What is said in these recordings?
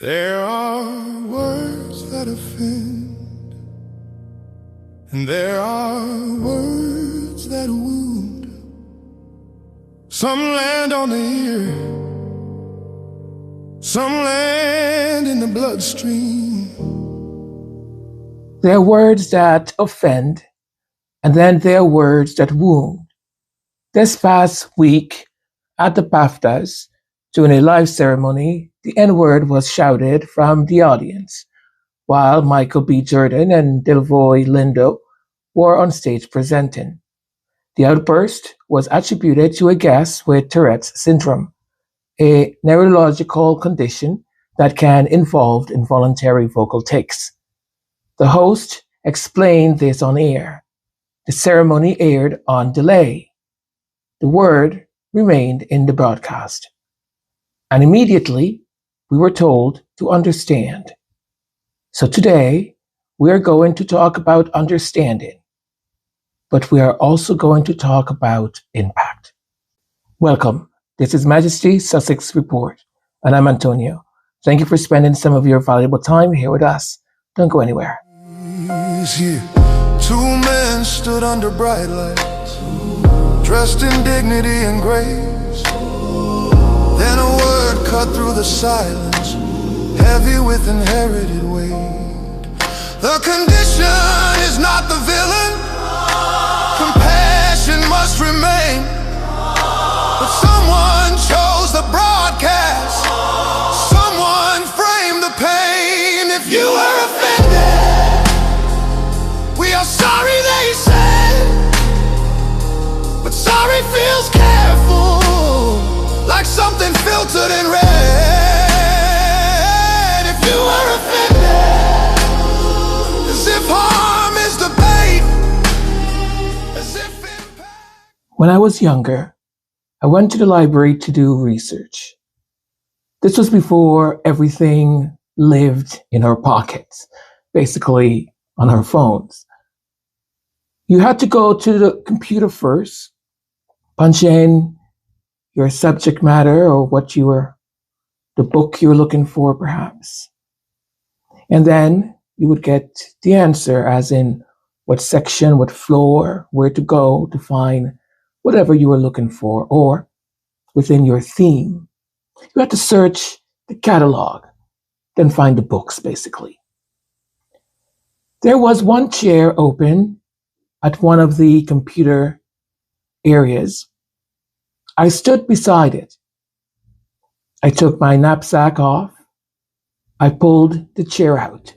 There are words that offend, and there are words that wound. Some land on the ear, some land in the bloodstream. There are words that offend, and then there are words that wound. This past week at the Baftas, during a live ceremony, the N-word was shouted from the audience, while Michael B. Jordan and Delroy Lindo were on stage presenting. The outburst was attributed to a guest with Tourette's syndrome, a neurological condition that can involve involuntary vocal tics. The host explained this on air. The ceremony aired on delay. The word remained in the broadcast. And immediately, we were told to understand. So today, we are going to talk about understanding, but we are also going to talk about impact. Welcome. This is Majesty Sussex Report, and I'm Antonio. Thank you for spending some of your valuable time here with us. Don't go anywhere. Two men stood under bright lights, dressed in dignity and grace. Then a word cut through the silence, heavy with inherited weight. The condition is not the villain, compassion must remain. But someone chose the broadcast, someone framed the pain. If you were offended, we are sorry, they said. But sorry feels careful, like something filtered and read. If you were offended, as if harm is debate, as if impact. When I was younger, I went to the library to do research. This was before everything lived in our pockets, basically on our phones. You had to go to the computer first, punch in your subject matter or the book you were looking for perhaps. And then you would get the answer, as in what section, what floor, where to go to find whatever you were looking for, or within your theme. You had to search the catalog, then find the books, basically. There was one chair open at one of the computer areas. I stood beside it. I took my knapsack off. I pulled the chair out.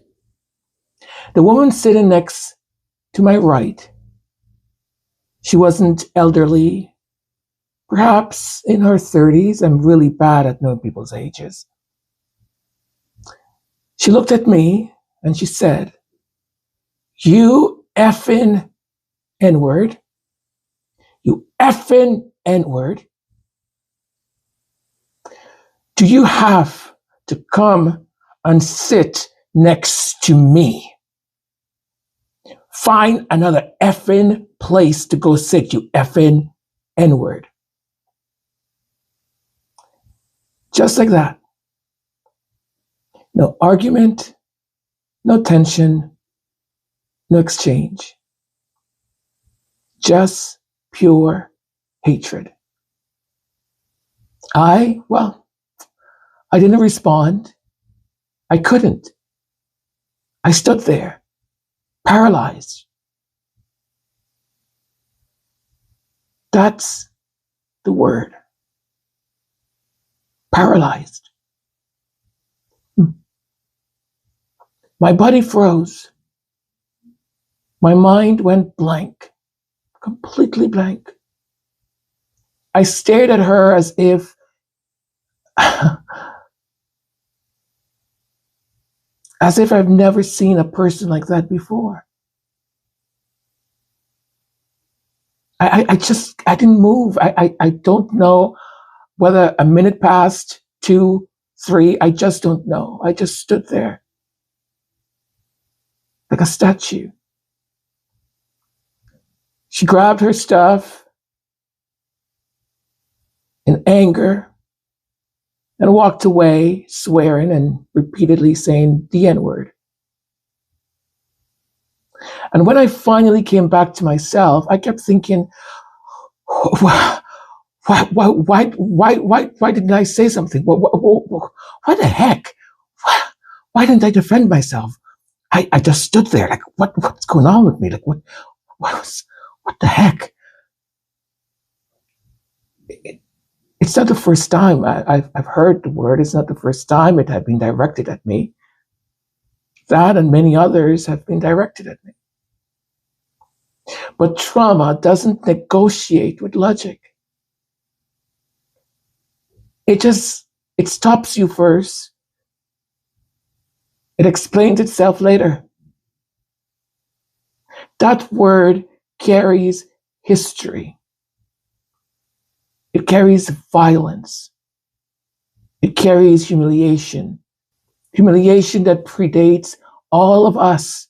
The woman sitting next to my right, she wasn't elderly, perhaps in her 30s. I'm really bad at knowing people's ages. She looked at me and she said, "You effing N-word. You effing N-word. Do you have to come and sit next to me? Find another effing place to go sit, you effing N-word." Just like that. No argument, no tension, no exchange. Just pure hatred. I didn't respond. I couldn't. I stood there, paralyzed. That's the word. Paralyzed. My body froze. My mind went blank, completely blank. I stared at her as if I've never seen a person like that before. I didn't move. I don't know whether a minute passed, 2, 3, I just don't know. I just stood there like a statue. She grabbed her stuff in anger and walked away, swearing and repeatedly saying the N-word. And when I finally came back to myself, I kept thinking, why didn't I say something? Why the heck? Why didn't I defend myself? I just stood there like, what's going on with me? Like, what the heck? It's not the first time I've heard the word. It's not the first time it had been directed at me. That and many others have been directed at me. But trauma doesn't negotiate with logic. It stops you first. It explains itself later. That word carries history. It carries violence. It carries humiliation. Humiliation that predates all of us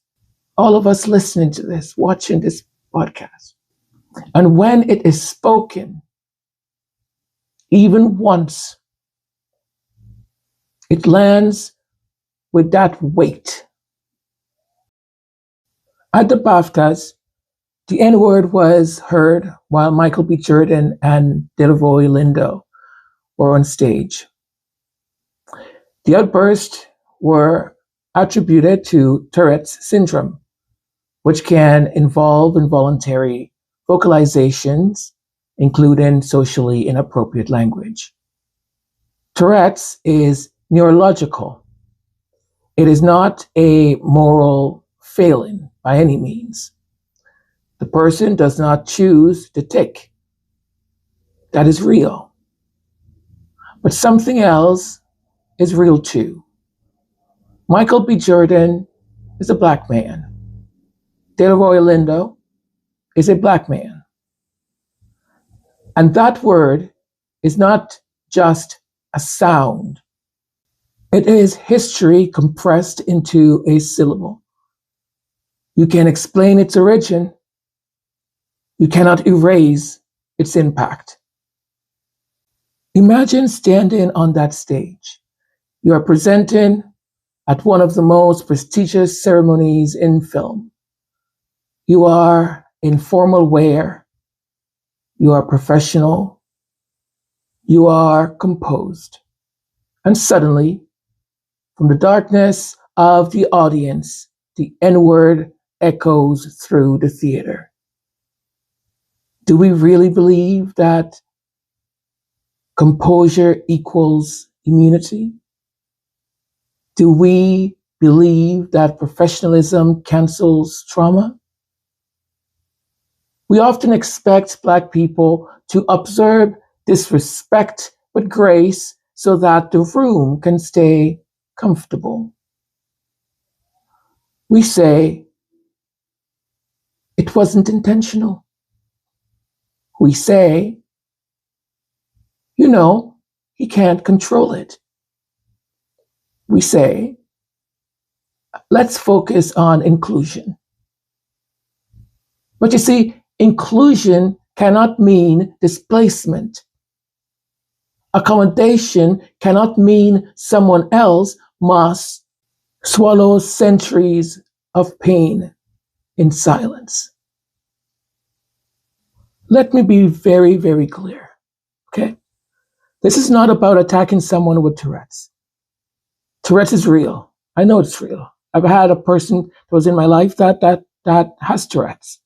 listening to this, watching this podcast. And when it is spoken, even once, it lands with that weight. At the Baftas, the N-word was heard while Michael B. Jordan and Delroy Lindo were on stage. The outbursts were attributed to Tourette's syndrome, which can involve involuntary vocalizations, including socially inappropriate language. Tourette's is neurological. It is not a moral failing by any means. The person does not choose the tic. That is real. But something else is real too. Michael B. Jordan is a black man. Delroy Lindo is a black man. And that word is not just a sound. It is history compressed into a syllable. You can explain its origin. You cannot erase its impact. Imagine standing on that stage. You are presenting at one of the most prestigious ceremonies in film. You are in formal wear. You are professional. You are composed. And suddenly, from the darkness of the audience, the N-word echoes through the theater. Do we really believe that composure equals immunity? Do we believe that professionalism cancels trauma? We often expect Black people to observe disrespect with grace so that the room can stay comfortable. We say, it wasn't intentional. We say, he can't control it. We say, let's focus on inclusion. But you see, inclusion cannot mean displacement. Accommodation cannot mean someone else must swallow centuries of pain in silence. Let me be very, very clear, okay? This is not about attacking someone with Tourette's. Tourette's is real. I know it's real. I've had a person that was in my life that has Tourette's.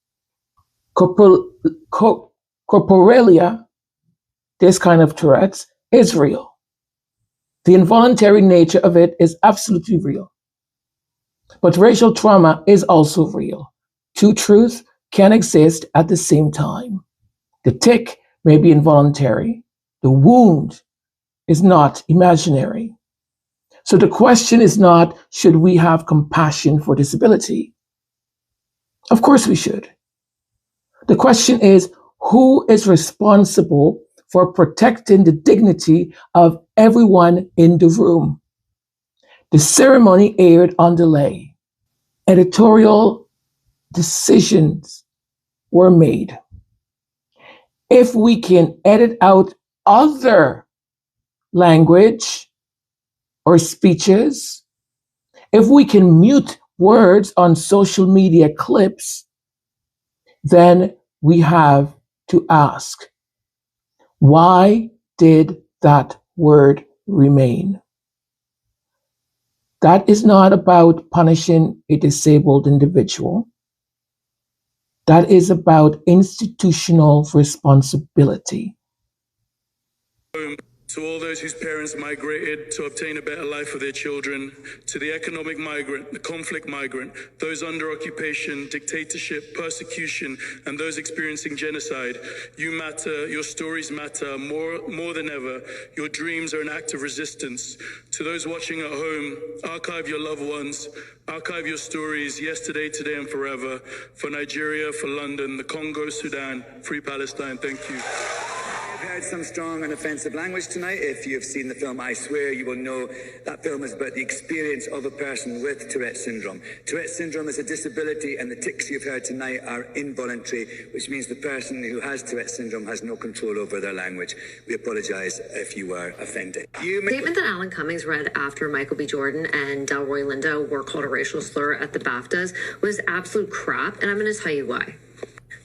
Corporelia, this kind of Tourette's, is real. The involuntary nature of it is absolutely real. But racial trauma is also real. Two truths can exist at the same time. The tic may be involuntary. The wound is not imaginary. So the question is not, should we have compassion for disability? Of course we should. The question is, who is responsible for protecting the dignity of everyone in the room? The ceremony aired on delay. Editorial decisions were made. If we can edit out other language or speeches, if we can mute words on social media clips, then we have to ask, why did that word remain? That is not about punishing a disabled individual. That is about institutional responsibility. To all those whose parents migrated to obtain a better life for their children, to the economic migrant, the conflict migrant, those under occupation, dictatorship, persecution, and those experiencing genocide, you matter, your stories matter more than ever. Your dreams are an act of resistance. To those watching at home, archive your loved ones, archive your stories, yesterday, today, and forever. For Nigeria, for London, the Congo, Sudan, free Palestine. Thank you. I've heard some strong and offensive language tonight. If you've seen the film I Swear, you will know that film is about the experience of a person with Tourette syndrome. Tourette syndrome is a disability, and the tics you've heard tonight are involuntary, which means the person who has Tourette syndrome has no control over their language. We apologise if you were offended. The statement that Alan Cummings read after Michael B. Jordan and Delroy Lindo were called a racial slur at the Baftas was absolute crap, and I'm going to tell you why.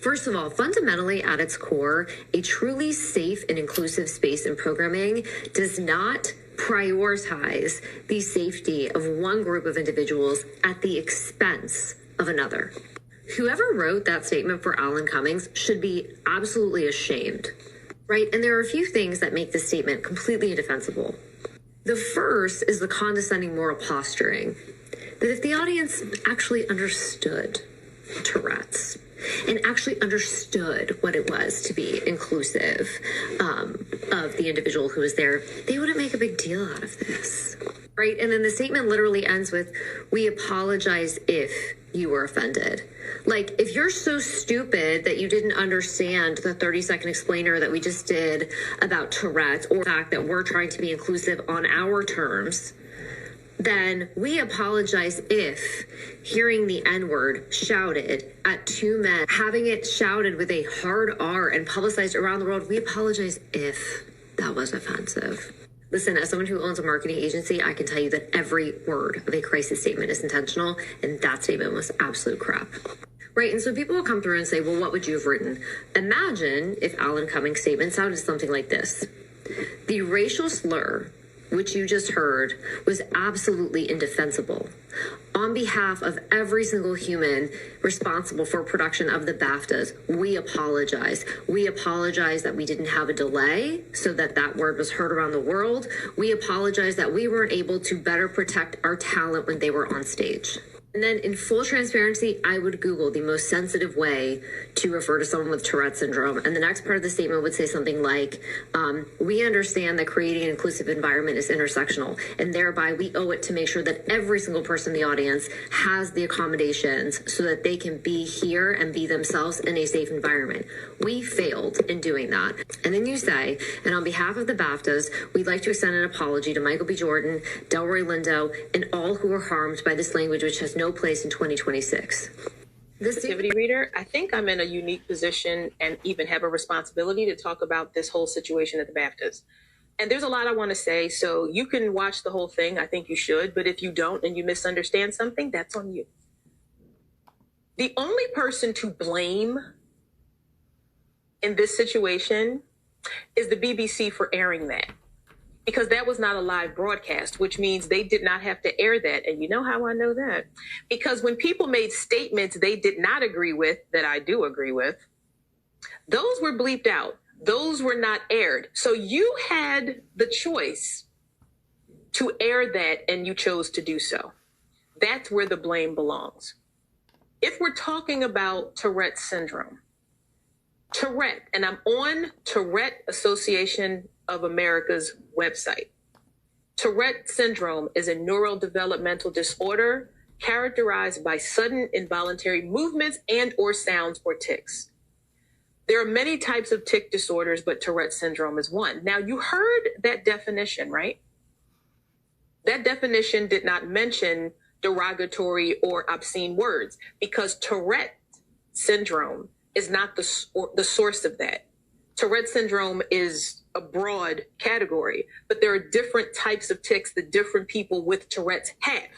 First of all, fundamentally at its core, a truly safe and inclusive space in programming does not prioritize the safety of one group of individuals at the expense of another. Whoever wrote that statement for Alan Cummings should be absolutely ashamed, right? And there are a few things that make this statement completely indefensible. The first is the condescending moral posturing, that if the audience actually understood Tourette's, and actually understood what it was to be inclusive of the individual who was there, they wouldn't make a big deal out of this, right? And then the statement literally ends with, we apologize if you were offended. Like, if you're so stupid that you didn't understand the 30-second explainer that we just did about Tourette's, or the fact that we're trying to be inclusive on our terms, then we apologize if hearing the N-word shouted at two men, having it shouted with a hard R and publicized around the world, we apologize if that was offensive. Listen, as someone who owns a marketing agency, I can tell you that every word of a crisis statement is intentional, and that statement was absolute crap. Right, and so people will come through and say, well, what would you have written? Imagine if Alan Cummings' statement sounded something like this. The racial slur, which you just heard, was absolutely indefensible. On behalf of every single human responsible for production of the Baftas, we apologize. We apologize that we didn't have a delay so that that word was heard around the world. We apologize that we weren't able to better protect our talent when they were on stage. And then in full transparency, I would Google the most sensitive way to refer to someone with Tourette syndrome. And the next part of the statement would say something like, we understand that creating an inclusive environment is intersectional, and thereby we owe it to make sure that every single person in the audience has the accommodations so that they can be here and be themselves in a safe environment. We failed in doing that. And then you say, and on behalf of the Baftas, we'd like to extend an apology to Michael B. Jordan, Delroy Lindo, and all who were harmed by this language, which has no place in 2026. Sensitivity reader, I think I'm in a unique position and even have a responsibility to talk about this whole situation at the Baftas. And there's a lot I want to say, so you can watch the whole thing. I think you should, but if you don't and you misunderstand something, that's on you. The only person to blame in this situation is the BBC for airing that, because that was not a live broadcast, which means they did not have to air that. And you know how I know that? Because when people made statements they did not agree with, that I do agree with, those were bleeped out. Those were not aired. So you had the choice to air that, and you chose to do so. That's where the blame belongs. If we're talking about Tourette syndrome, Tourette, and I'm on Tourette Association of America's website. Tourette syndrome is a neurodevelopmental disorder characterized by sudden involuntary movements and or sounds or tics. There are many types of tic disorders, but Tourette syndrome is one. Now, you heard that definition, right? That definition did not mention derogatory or obscene words, because Tourette syndrome is not the source of that. Tourette syndrome is a broad category, but there are different types of tics that different people with Tourette's have.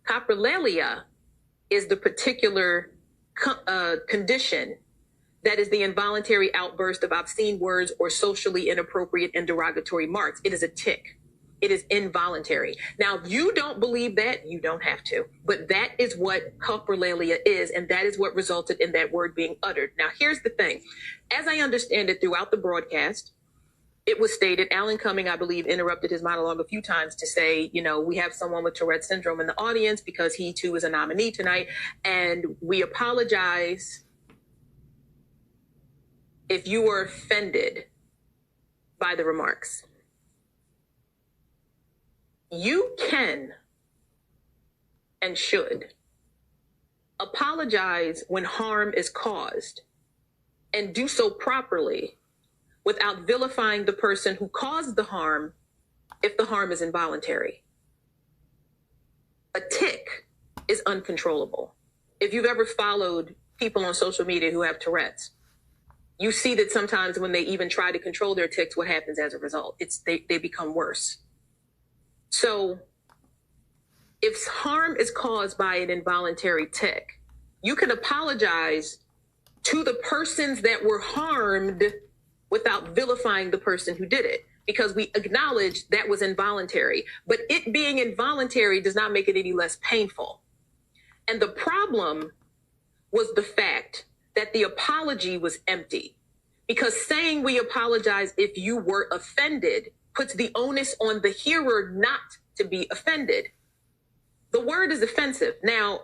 Coprolalia is the particular condition that is the involuntary outburst of obscene words or socially inappropriate and derogatory marks. It is a tic. It is involuntary. Now, if you don't believe that, you don't have to. But that is what coprolalia is, and that is what resulted in that word being uttered. Now, here's the thing. As I understand it throughout the broadcast, it was stated, Alan Cumming, I believe, interrupted his monologue a few times to say, you know, we have someone with Tourette syndrome in the audience because he too is a nominee tonight, and we apologize if you were offended by the remarks. You can and should apologize when harm is caused and do so properly without vilifying the person who caused the harm if the harm is involuntary. A tic is uncontrollable. If you've ever followed people on social media who have Tourette's, you see that sometimes when they even try to control their tics, what happens as a result? They become worse. So if harm is caused by an involuntary tic, you can apologize to the persons that were harmed without vilifying the person who did it, because we acknowledge that was involuntary. But it being involuntary does not make it any less painful. And the problem was the fact that the apology was empty, because saying we apologize if you were offended puts the onus on the hearer not to be offended. The word is offensive. Now,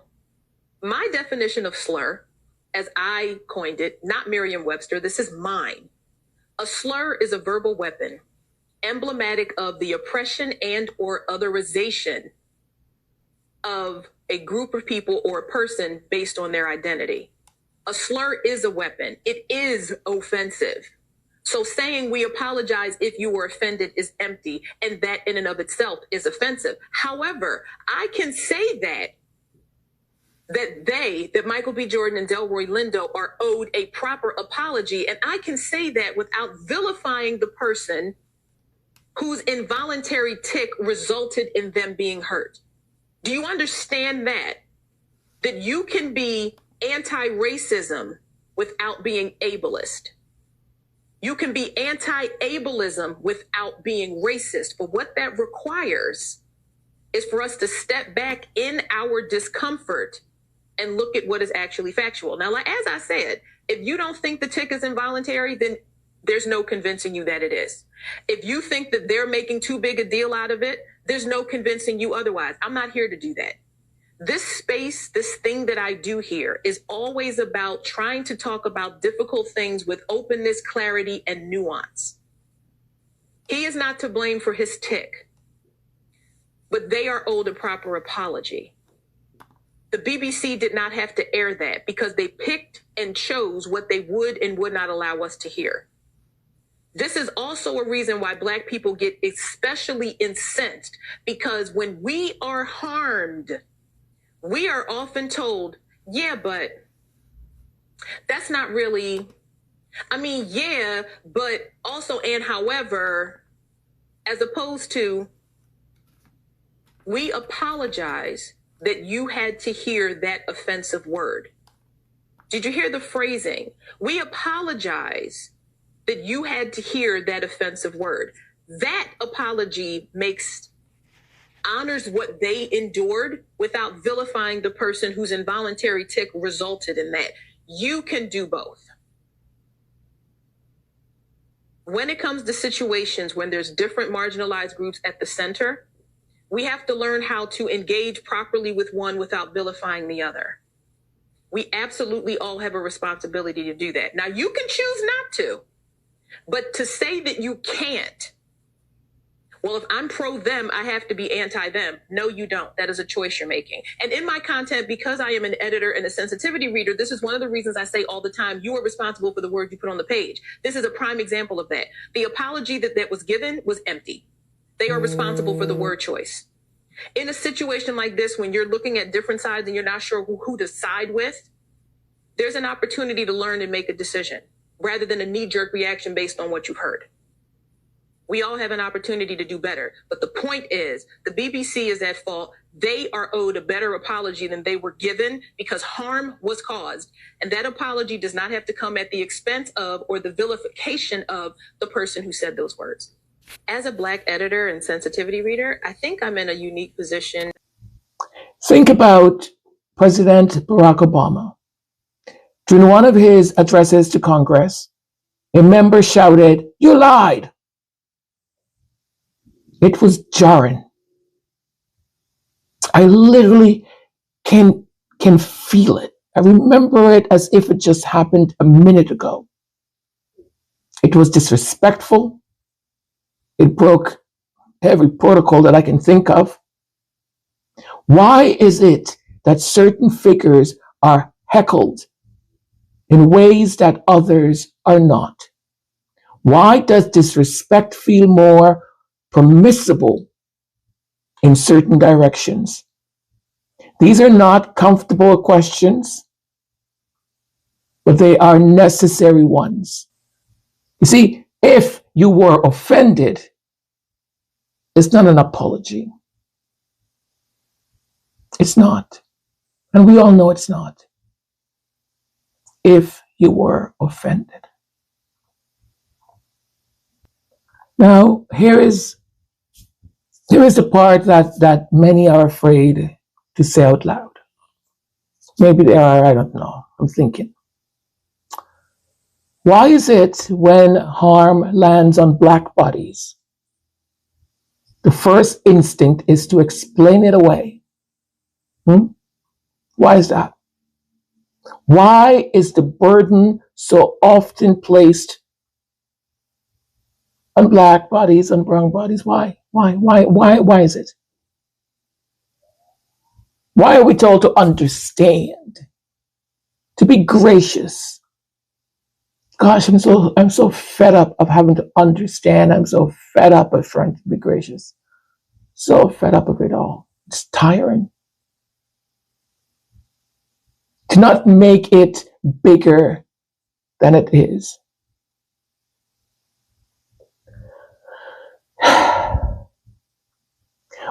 my definition of slur, as I coined it, not Merriam-Webster, this is mine. A slur is a verbal weapon emblematic of the oppression and or otherization of a group of people or a person based on their identity. A slur is a weapon. It is offensive. So saying we apologize if you were offended is empty, and that in and of itself is offensive. However, I can say that Michael B. Jordan and Delroy Lindo are owed a proper apology, and I can say that without vilifying the person whose involuntary tic resulted in them being hurt. Do you understand that? That you can be anti-racism without being ableist. You can be anti-ableism without being racist. But what that requires is for us to step back in our discomfort and look at what is actually factual. Now, as I said, if you don't think the tic is involuntary, then there's no convincing you that it is. If you think that they're making too big a deal out of it, there's no convincing you otherwise. I'm not here to do that. This space, this thing that I do here is always about trying to talk about difficult things with openness, clarity, and nuance. He is not to blame for his tic, but they are owed a proper apology. The BBC did not have to air that because they picked and chose what they would and would not allow us to hear. This is also a reason why Black people get especially incensed, because when we are harmed, we are often told, yeah, but that's not really, yeah, but also, and however, as opposed to, we apologize that you had to hear that offensive word. Did you hear the phrasing? We apologize that you had to hear that offensive word. That apology honors what they endured without vilifying the person whose involuntary tic resulted in that. You can do both. When it comes to situations when there's different marginalized groups at the center, we have to learn how to engage properly with one without vilifying the other. We absolutely all have a responsibility to do that. Now, you can choose not to, but to say that you can't, well, if I'm pro them, I have to be anti them. No, you don't. That is a choice you're making. And in my content, because I am an editor and a sensitivity reader, this is one of the reasons I say all the time, you are responsible for the word you put on the page. This is a prime example of that. The apology that was given was empty. They are responsible for the word choice. In a situation like this, when you're looking at different sides and you're not sure who to side with, there's an opportunity to learn and make a decision. rather than a knee-jerk reaction based on what you've heard. We all have an opportunity to do better. But the point is, the BBC is at fault. They are owed a better apology than they were given because harm was caused. And that apology does not have to come at the expense of or the vilification of the person who said those words. As a Black editor and sensitivity reader, I think I'm in a unique position. Think about President Barack Obama. During one of his addresses to Congress, a member shouted, "You lied!" It was jarring. I literally can feel it. I remember it as if it just happened a minute ago. It was disrespectful. It broke every protocol that I can think of. Why is it that certain figures are heckled in ways that others are not? Why does disrespect feel more permissible in certain directions? These are not comfortable questions, but they are necessary ones. You see, if you were offended, it's not an apology. It's not. And we all know it's not. If you were offended. Now, here is the part that many are afraid to say out loud. Maybe they are, I don't know. I'm thinking. Why is it when harm lands on Black bodies, the first instinct is to explain it away? Why is that? Why is the burden so often placed on Black bodies, on brown bodies? Why is it? Why are we told to understand, to be gracious? Gosh, I'm so fed up of having to understand. I'm so fed up of trying to be gracious. So fed up of it all. It's tiring. To not make it bigger than it is.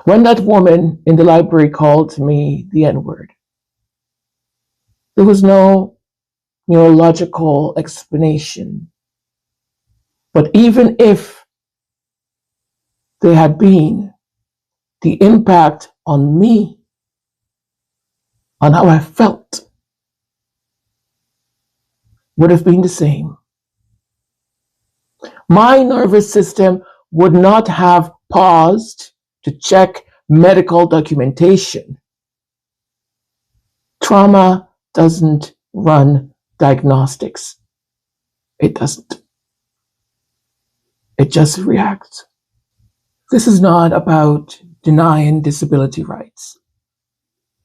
When that woman in the library called me the N-word, there was no neurological explanation. But even if there had been, the impact on me, on how I felt, would have been the same. My nervous system would not have paused to check medical documentation. Trauma doesn't run diagnostics. It doesn't. It just reacts. This is not about denying disability rights.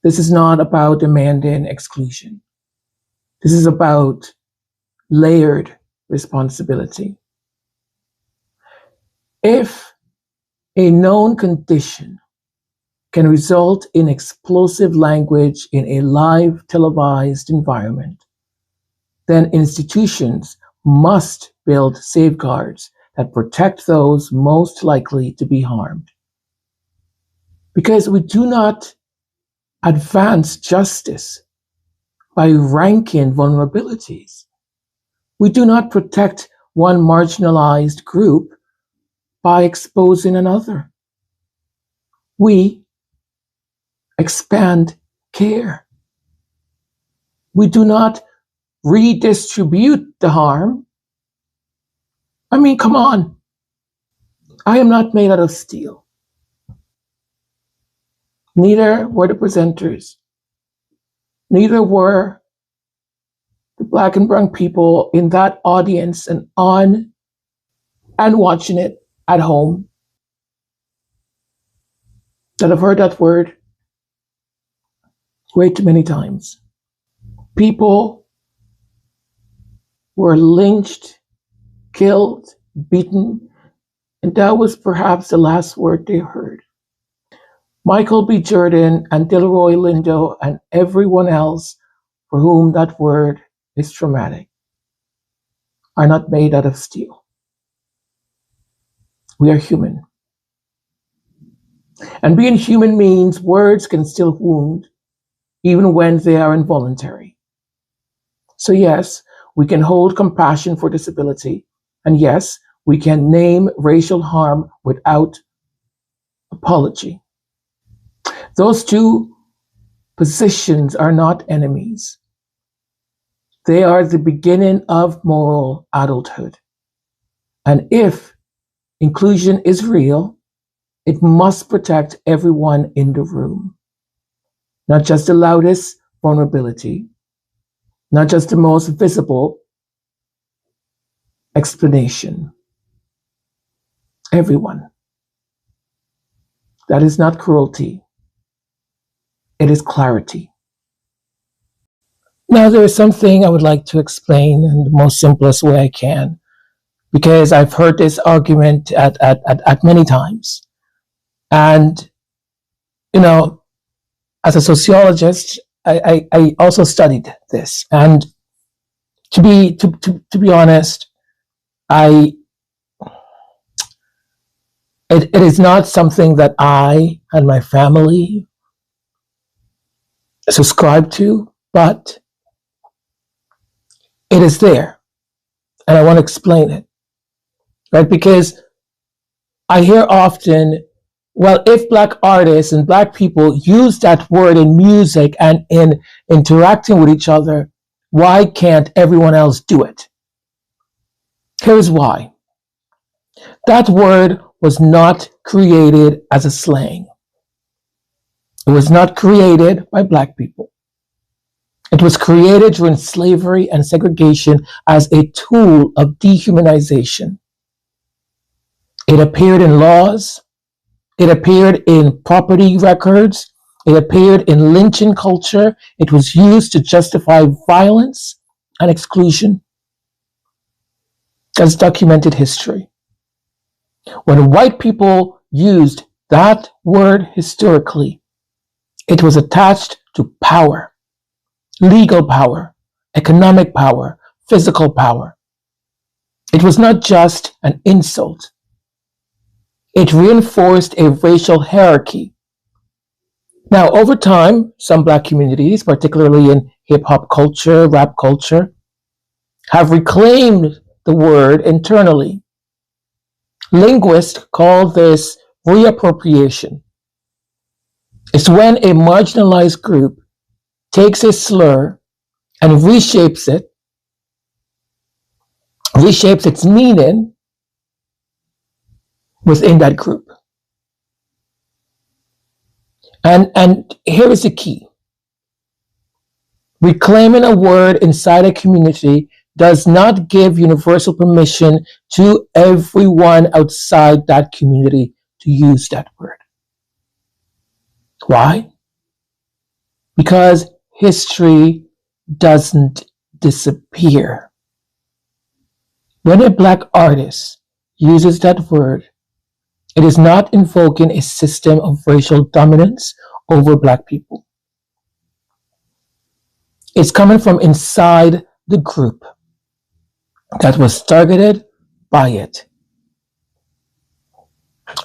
This is not about demanding exclusion. This is about layered responsibility. If a known condition can result in explosive language in a live televised environment, then institutions must build safeguards that protect those most likely to be harmed. Because we do not advance justice by ranking vulnerabilities. We do not protect one marginalized group by exposing another. We expand care. We do not redistribute the harm. I mean, come on. I am not made out of steel. Neither were the presenters. Neither were the Black and brown people in that audience and watching it at home that have heard that word way too many times. People were lynched, killed, beaten, and that was perhaps the last word they heard. Michael B. Jordan and Delroy Lindo and everyone else for whom that word is traumatic are not made out of steel. We are human. And being human means words can still wound, even when they are involuntary. So yes, we can hold compassion for disability, and yes, we can name racial harm without apology. Those two positions are not enemies. They are the beginning of moral adulthood. And if inclusion is real, it must protect everyone in the room, not just the loudest vulnerability, not just the most visible explanation. Everyone. That is not cruelty. It is clarity. Now, there is something I would like to explain in the most simplest way I can, because I've heard this argument at many times. And, as a sociologist, I also studied this. And to be honest, it is not something that I and my family subscribe to, but it is there. And I want to explain it, right? Because I hear often, well, if Black artists and Black people use that word in music and in interacting with each other, why can't everyone else do it? Here's why. That word was not created as a slang. It was not created by Black people. It was created during slavery and segregation as a tool of dehumanization. It appeared in laws. It appeared in property records. It appeared in lynching culture. It was used to justify violence and exclusion. That's documented history. When white people used that word historically, it was attached to power, legal power, economic power, physical power. It was not just an insult. It reinforced a racial hierarchy. Now, over time, some Black communities, particularly in hip-hop culture, rap culture, have reclaimed the word internally. Linguists call this reappropriation. It's when a marginalized group takes a slur and reshapes its meaning within that group. And here is the key. Reclaiming a word inside a community does not give universal permission to everyone outside that community to use that word. Why? Because history doesn't disappear. When a Black artist uses that word, it is not invoking a system of racial dominance over Black people. It's coming from inside the group that was targeted by it.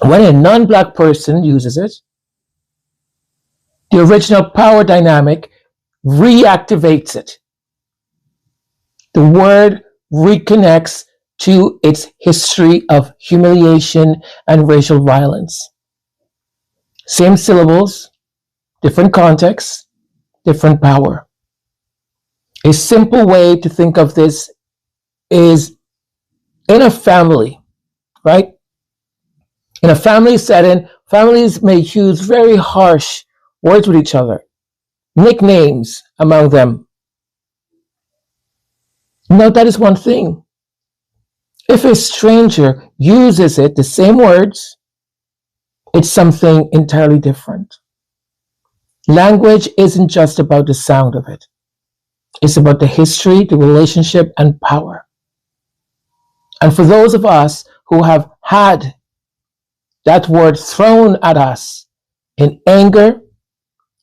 When a non-Black person uses it, the original power dynamic reactivates it. The word reconnects to its history of humiliation and racial violence. Same syllables, different contexts, different power. A simple way to think of this is in a family, right? In a family setting, families may use very harsh words with each other, nicknames among them. Now, that is one thing. If a stranger uses it, the same words, it's something entirely different. Language isn't just about the sound of it. It's about the history, the relationship, and power. And for those of us who have had that word thrown at us in anger,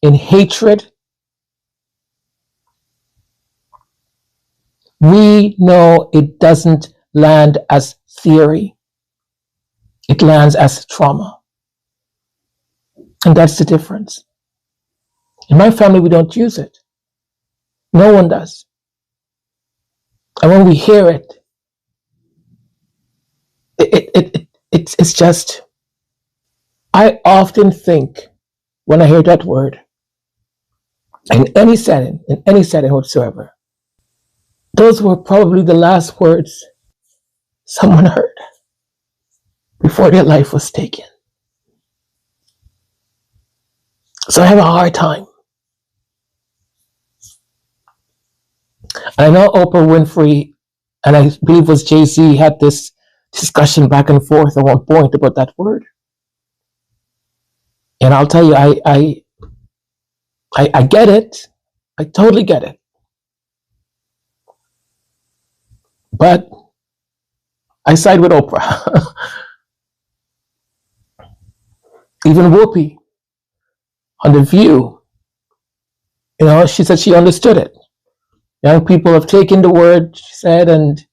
in hatred, we know it doesn't land as theory. It lands as trauma. And that's the difference. In my family, we don't use it. No one does. And when we hear it, it's just, I often think when I hear that word, in any setting whatsoever, those were probably the last words someone heard before their life was taken. So I have a hard time. I know Oprah Winfrey, and I believe it was Jay-Z, had this discussion back and forth at one point about that word. And I'll tell you, I get it. I totally get it. But I side with Oprah. Even Whoopi on The View, she said she understood it. Young people have taken the word, she said, and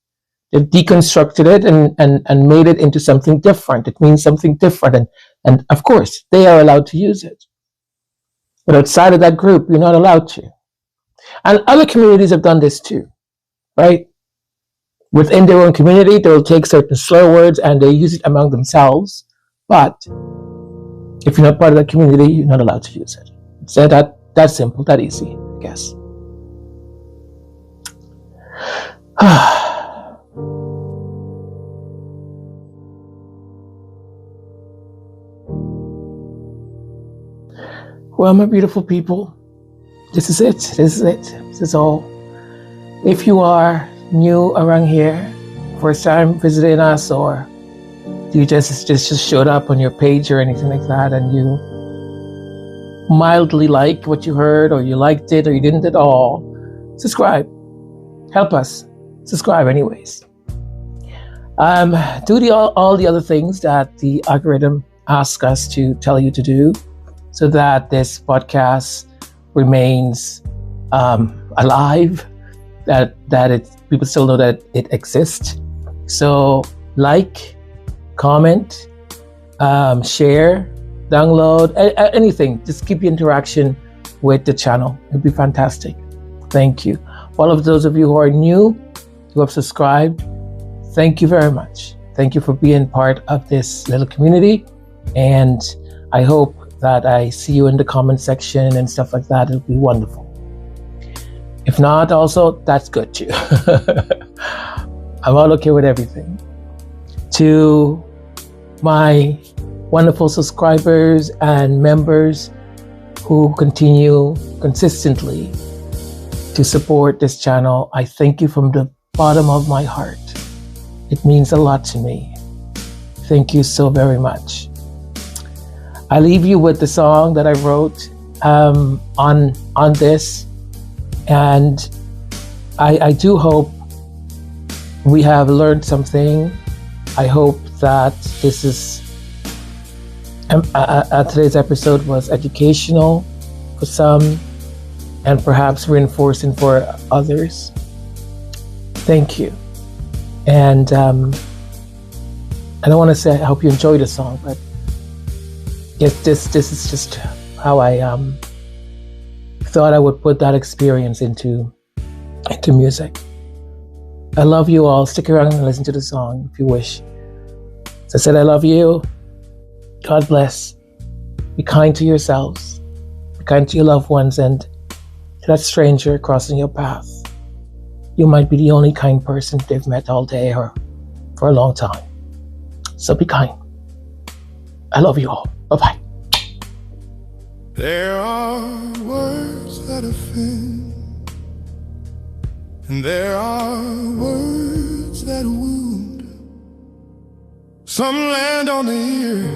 they've deconstructed it and made it into something different. It means something different. And of course, they are allowed to use it. But outside of that group, you're not allowed to. And other communities have done this too, right? Within their own community, they'll take certain slur words and they use it among themselves. But if you're not part of that community, you're not allowed to use it. It's that simple, that easy, I guess. Well, my beautiful people, this is it. This is all. If you are new around here, first time visiting us, or you just showed up on your page or anything like that, and you mildly like what you heard, or you liked it, or you didn't at all, subscribe. Help us. Subscribe anyways. Do all the other things that the algorithm asks us to tell you to do, so that this podcast remains alive, that people still know that it exists. So like, comment, share, download, anything. Just keep your interaction with the channel. It'd be fantastic. Thank you. All of those of you who are new, who have subscribed, thank you very much. Thank you for being part of this little community. And I hope that I see you in the comment section and stuff like that. It'll be wonderful. If not, also, that's good too. I'm all okay with everything. To my wonderful subscribers and members who continue consistently to support this channel, I thank you from the bottom of my heart. It means a lot to me. Thank you so very much. I leave you with the song that I wrote on this, and I do hope we have learned something. I hope that this is today's episode was educational for some and perhaps reinforcing for others. Thank you. And I don't want to say I hope you enjoy the song, but yes, this is just how I thought I would put that experience into music. I love you all. Stick around and listen to the song if you wish. As I said, I love you. God bless. Be kind to yourselves. Be kind to your loved ones, and to that stranger crossing your path. You might be the only kind person they've met all day or for a long time. So be kind. I love you all. Bye-bye. There are words that offend, and there are words that wound. Some land on the ear,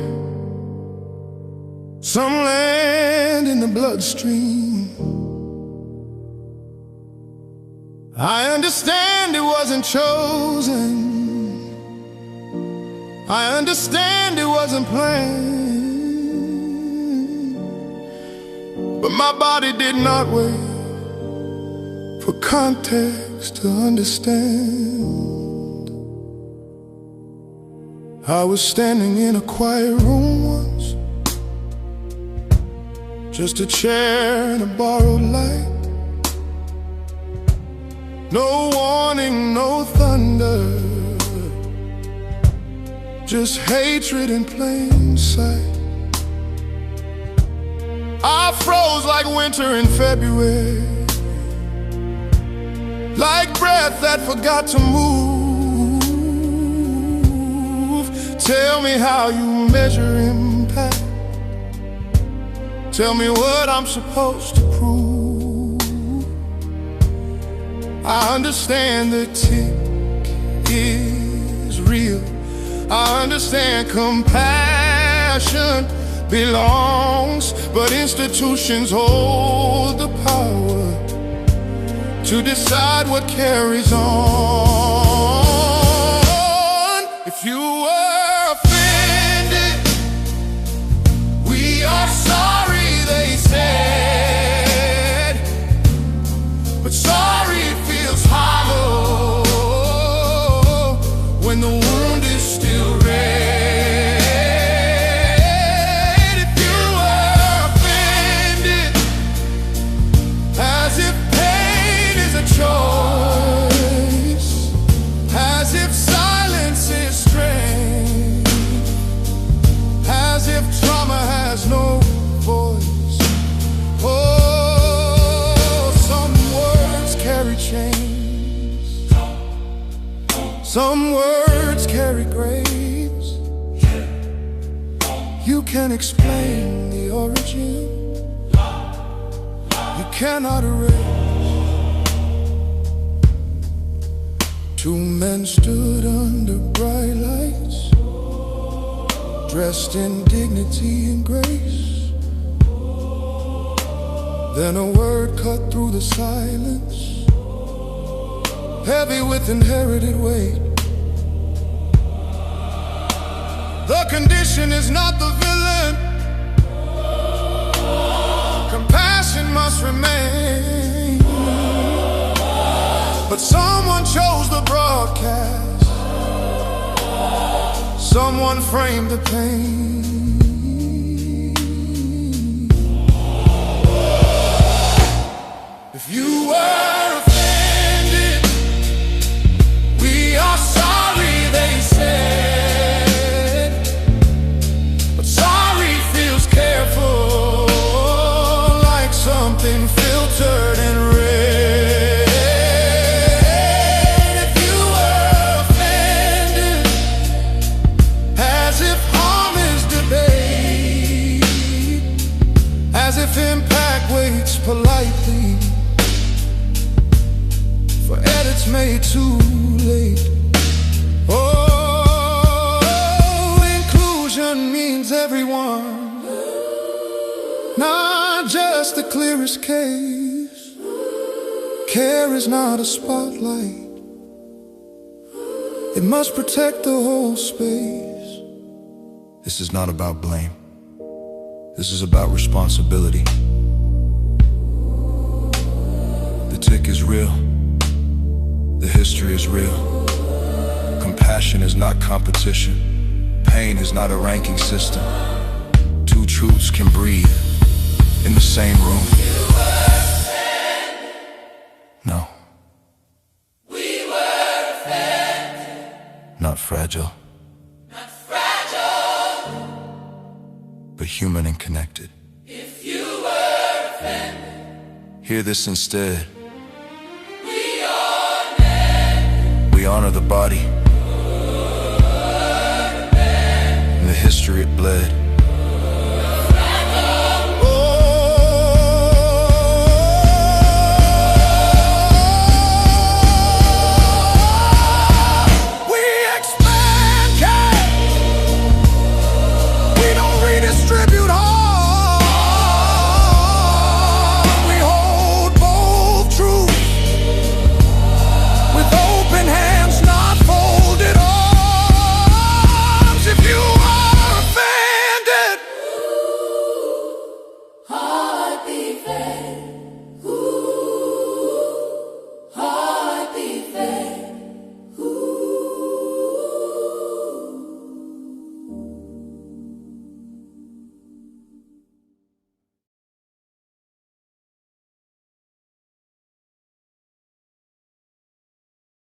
some land in the bloodstream. I understand it wasn't chosen. I understand it wasn't planned. But my body did not wait for context takes to understand. I was standing in a quiet room once, just a chair and a borrowed light. No warning, no thunder, just hatred in plain sight. I froze like winter in February, like breath that forgot to move. Tell me how you measure impact. Tell me what I'm supposed to prove. I understand the tick is real. I understand compassion belongs, but institutions hold the power to decide what carries on. If you were offended, we are sorry, they said, but sorry feels hollow when the wound is still red. If you were offended, as if pain is a choice, as if silence is strength, as if trauma has no voice. Oh, some words carry chains, some words carry graves. You can explain the origin, you cannot erase. Two men stood under bright lights, dressed in dignity and grace. Then a word cut through the silence, heavy with inherited weight. The condition is not the villain, compassion must remain. But someone chose the broadcast, someone framed the pain. If you were offended, we are sorry, they said, but sorry feels careful, like something filtered and read. If you were offended, as if harm is debate, as if impact waits politely for edits made too late. Oh, inclusion means everyone, not just the clearest case. Care is not a spotlight, it must protect the whole space. This is not about blame, this is about responsibility. The tick is real, the history is real. Compassion is not competition, pain is not a ranking system. Two truths can breathe in the same room. No. We were offended. Not fragile. Not fragile. But human and connected. If you were offended, hear this instead. We honor the body and the history it bled.